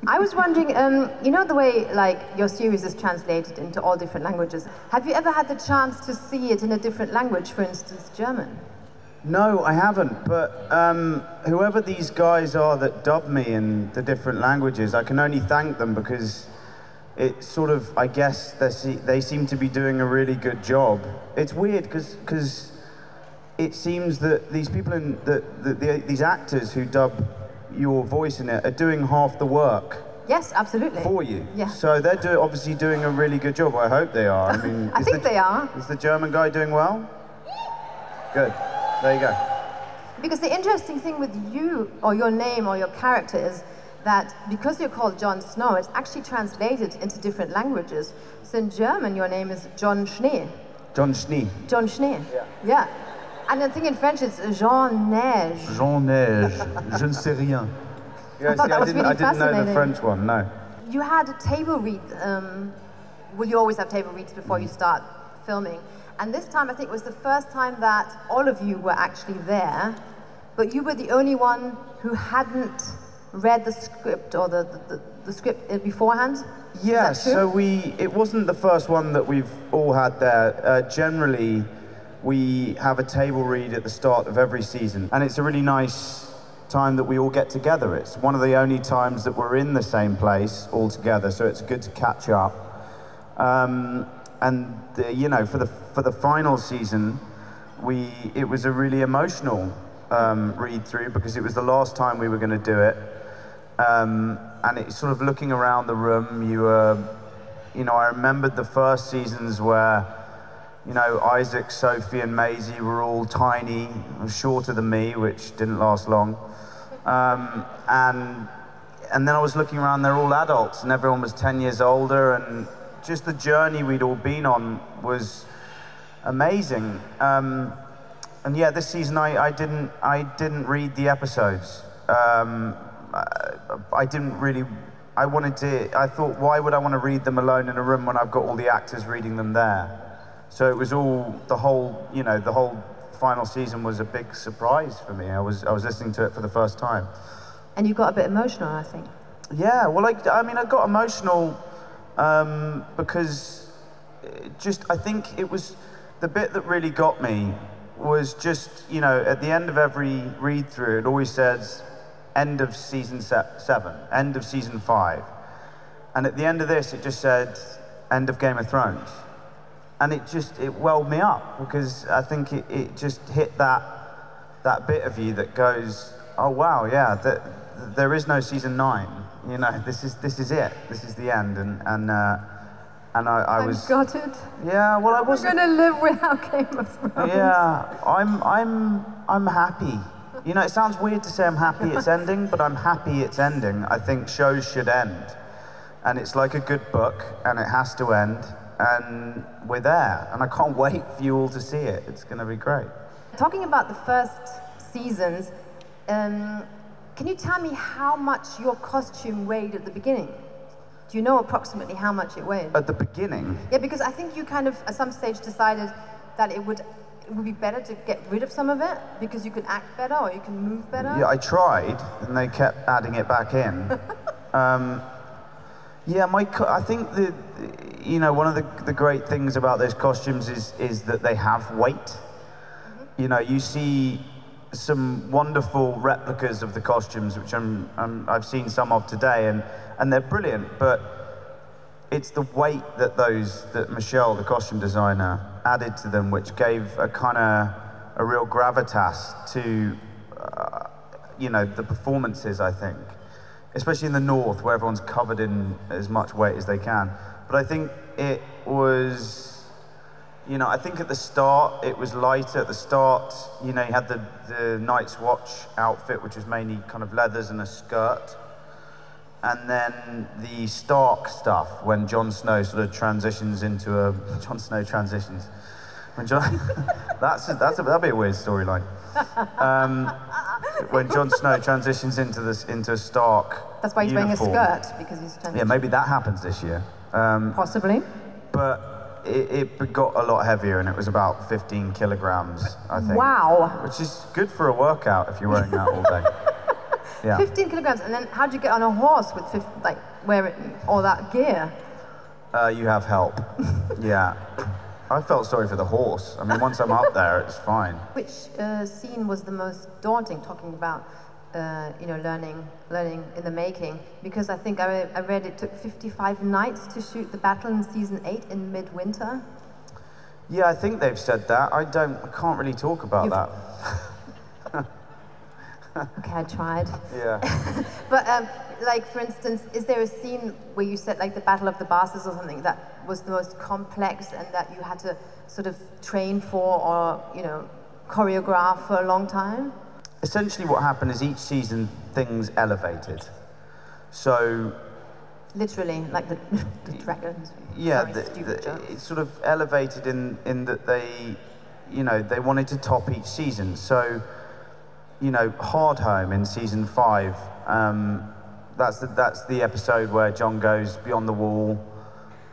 I was wondering, you know the way like your series is translated into all different languages. Have you ever had the chance to see it in a different language, for instance, German? No, I haven't, but whoever these guys are that dub me in the different languages, I can only thank them because it's sort of, I guess, they seem to be doing a really good job. It's weird because it seems that these people, these actors who dub your voice in it are doing half the work. Yes, absolutely. For you. Yeah. So they're obviously doing a really good job. I hope they are. I mean, I think they are. Is the German guy doing well? Good. There you go. Because the interesting thing with you, or your name, or your character is that because you're called Jon Snow, it's actually translated into different languages. So in German, your name is Jon Schnee. Jon Schnee. Jon Schnee. Yeah. Yeah. And I think in French it's Jean Neige. Jean Neige. Je ne sais rien. Yeah, I didn't know the French one, no. You had a table read, well, you always have table reads before you start filming. And this time I think was the first time that all of you were actually there, but you were the only one who hadn't read the script or the script beforehand. Yeah, so it wasn't the first one that we've all had there. Generally, we have a table read at the start of every season, and it's a really nice time that we all get together. It's one of the only times that we're in the same place all together, so it's good to catch up. You know, for the final season, it was a really emotional read through because it was the last time we were going to do it, and it's sort of looking around the room. You know, I remembered the first seasons where, you know, Isaac, Sophie, and Maisie were all tiny, shorter than me, which didn't last long. And then I was looking around, they're all adults, and everyone was 10 years older, and just the journey we'd all been on was amazing. And yeah, this season I didn't read the episodes. I didn't really. I thought, why would I want to read them alone in a room when I've got all the actors reading them there? So it was all, the whole final season was a big surprise for me. I was listening to it for the first time. And you got a bit emotional, I think. Yeah, well, I mean, I got emotional because I think it was, the bit that really got me was just, you know, at the end of every read through, it always says, end of season 7, end of season 5. And at the end of this, it just said, end of Game of Thrones. And it welled me up because I think it just hit that bit of you that goes, oh wow, yeah, there is no season 9. You know, this is it. This is the end. And I was gutted. Yeah, well, I wasn't. We're gonna live without Game of Thrones. Yeah, I'm happy. You know, it sounds weird to say I'm happy it's ending, but I'm happy it's ending. I think shows should end, and it's like a good book, and it has to end. And we're there, and I can't wait for you all to see it. It's going to be great. Talking about the first seasons, can you tell me how much your costume weighed at the beginning? Do you know approximately how much it weighed? At the beginning? Yeah, because I think you kind of, at some stage, decided that it would be better to get rid of some of it, because you can act better or you can move better. Yeah, I tried, and they kept adding it back in. Yeah, I think you know, one of the great things about those costumes is that they have weight. Mm-hmm. You know, you see some wonderful replicas of the costumes, which I've seen some of today, and they're brilliant, but it's the weight that Michelle, the costume designer, added to them, which gave a real gravitas to you know, the performances, I think. Especially in the north, where everyone's covered in as much weight as they can. But I think it was, you know, I think at the start, it was lighter. At the start, you know, you had the Night's Watch outfit, which was mainly kind of leathers and a skirt. And then the Stark stuff, when Jon Snow sort of transitions into a, Jon Snow transitions. When that'd be a weird storyline. When Jon Snow transitions into Stark. That's why he's uniform. wearing a skirt, because he's transitioning. Yeah, maybe that happens this year. Possibly. But it got a lot heavier, and it was about 15 kilograms, I think. Wow. Which is good for a workout if you're wearing that all day. Yeah. 15 kilograms, and then how'd you get on a horse with wearing all that gear? You have help. Yeah. I felt sorry for the horse. I mean, once I'm up there, it's fine. Which scene was the most daunting, talking about, learning in the making? Because I think I read it took 55 nights to shoot the battle in season 8 in midwinter. Yeah, I think they've said that. I can't really talk about that. Okay, I tried. Yeah. But, for instance, is there a scene where you said, like, the Battle of the Bastards or something that was the most complex and that you had to sort of train for or, choreograph for a long time? Essentially what happened is each season things elevated. So... Literally, like the dragons. Yeah, it sort of elevated in that they wanted to top each season. So, Hard Home in season 5, that's the episode where John goes beyond the wall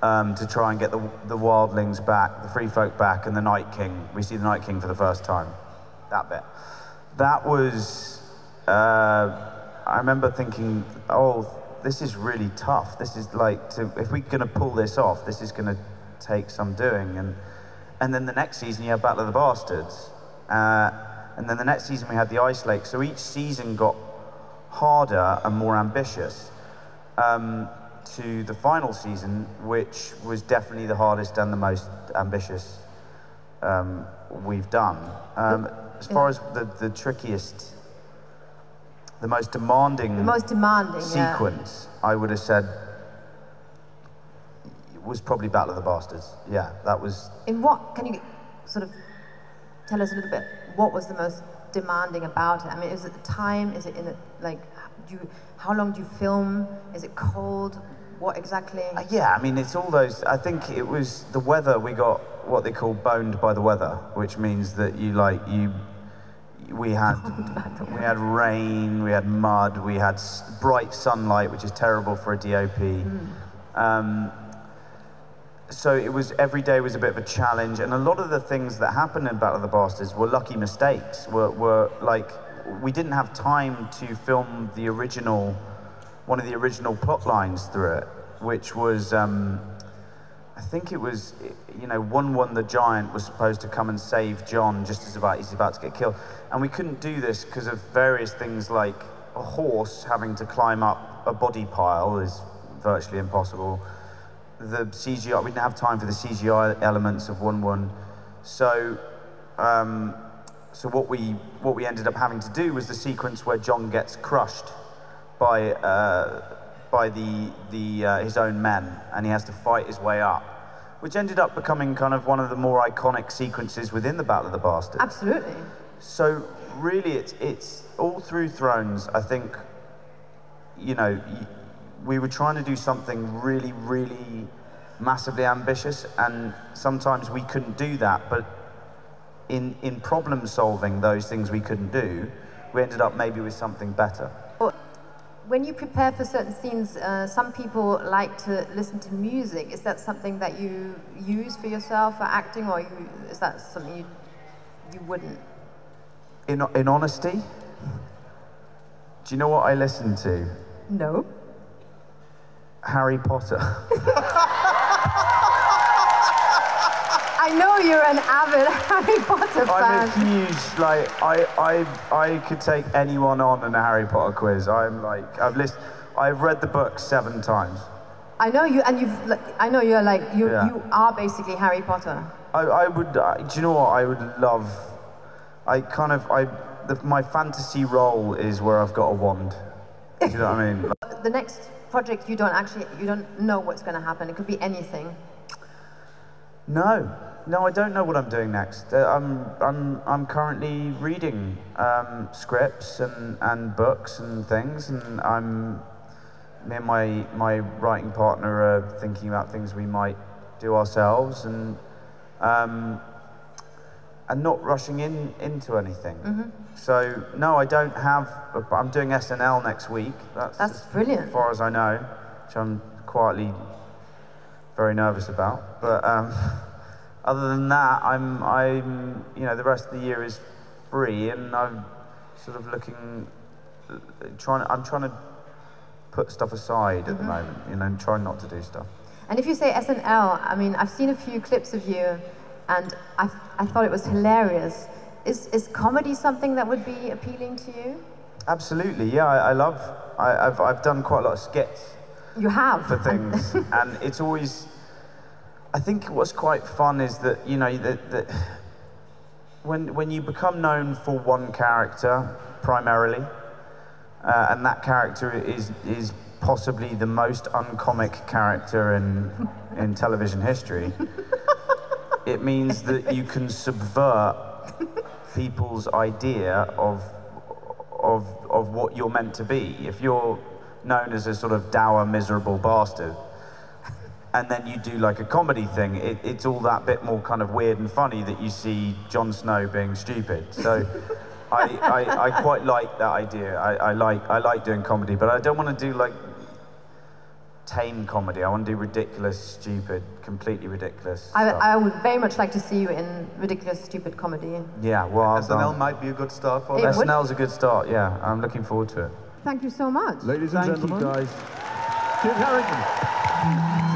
to try and get the wildlings back, the free folk back, and the Night King. We see the Night King for the first time. That bit. That was, I remember thinking, oh, this is really tough. This is if we're gonna pull this off, this is gonna take some doing. And then the next season you have Battle of the Bastards. And then the next season we had the Ice Lake. So each season got harder and more ambitious. To the final season, which was definitely the hardest and the most ambitious we've done. As far as the trickiest, the most demanding sequence, yeah. I would have said, was probably Battle of the Bastards. Yeah, that was... Can you sort of tell us a little bit, what was the most demanding about it? I mean, is it the time? Is it how long do you film? Is it cold? What exactly? Yeah, I mean, it's all those, I think it was the weather. We got what they call boned by the weather, which means that we had rain, we had mud, we had bright sunlight, which is terrible for a DOP. So it was, every day was a bit of a challenge, and a lot of the things that happened in Battle of the Bastards were lucky mistakes, were like, we didn't have time to film one of the original plot lines through it, which was, I think it was, One the Giant was supposed to come and save John just as he's about to get killed. And we couldn't do this because of various things, like a horse having to climb up a body pile is virtually impossible. The CGI, we didn't have time for the CGI elements of One. So, so what we ended up having to do was the sequence where John gets crushed by his own men, and he has to fight his way up, which ended up becoming kind of one of the more iconic sequences within the Battle of the Bastards. Absolutely. So really, it's all through Thrones. I think, we were trying to do something really, really massively ambitious, and sometimes we couldn't do that. But in problem solving those things we couldn't do, we ended up maybe with something better. When you prepare for certain scenes, some people like to listen to music. Is that something that you use for yourself for acting, or is that something you wouldn't? In honesty, do you know what I listen to? No. Harry Potter. I know you're an avid Harry Potter fan. I'm a huge, I could take anyone on in a Harry Potter quiz. I've read the book 7 times. I know you, and you are basically Harry Potter. I would, do you know what, I would love, my fantasy role is where I've got a wand. Do you know what I mean? The next project, you don't know what's going to happen. It could be anything. No, I don't know what I'm doing next. I'm currently reading scripts and books and things, and me and my writing partner are thinking about things we might do ourselves, and not rushing into anything. Mm-hmm. So no, I don't have. I'm doing SNL next week. That's brilliant. As far as I know, which I'm quietly very nervous about. But other than that, I'm you know, the rest of the year is free, and I'm sort of looking, I'm trying to put stuff aside at the moment, you know, and try not to do stuff. And if you say SNL, I mean, I've seen a few clips of you, and I thought it was hilarious. Is comedy something that would be appealing to you? Absolutely, yeah. I've done quite a lot of skits. You have? For things, and it's always, I think what's quite fun is that, you know, that when you become known for one character primarily, and that character is possibly the most uncomic character in television history, it means that you can subvert people's idea of what you're meant to be. If you're known as a sort of dour, miserable bastard, and then you do like a comedy thing, it's all that bit more kind of weird and funny that you see Jon Snow being stupid. So I quite like that idea. I like doing comedy, but I don't want to do like tame comedy. I want to do ridiculous, stupid, completely ridiculous stuff. I would very much like to see you in ridiculous, stupid comedy. Yeah, well, SNL might be a good start for that. SNL's a good start, yeah. I'm looking forward to it. Thank you so much. Ladies and gentlemen, Thank you, guys. Kit Harington.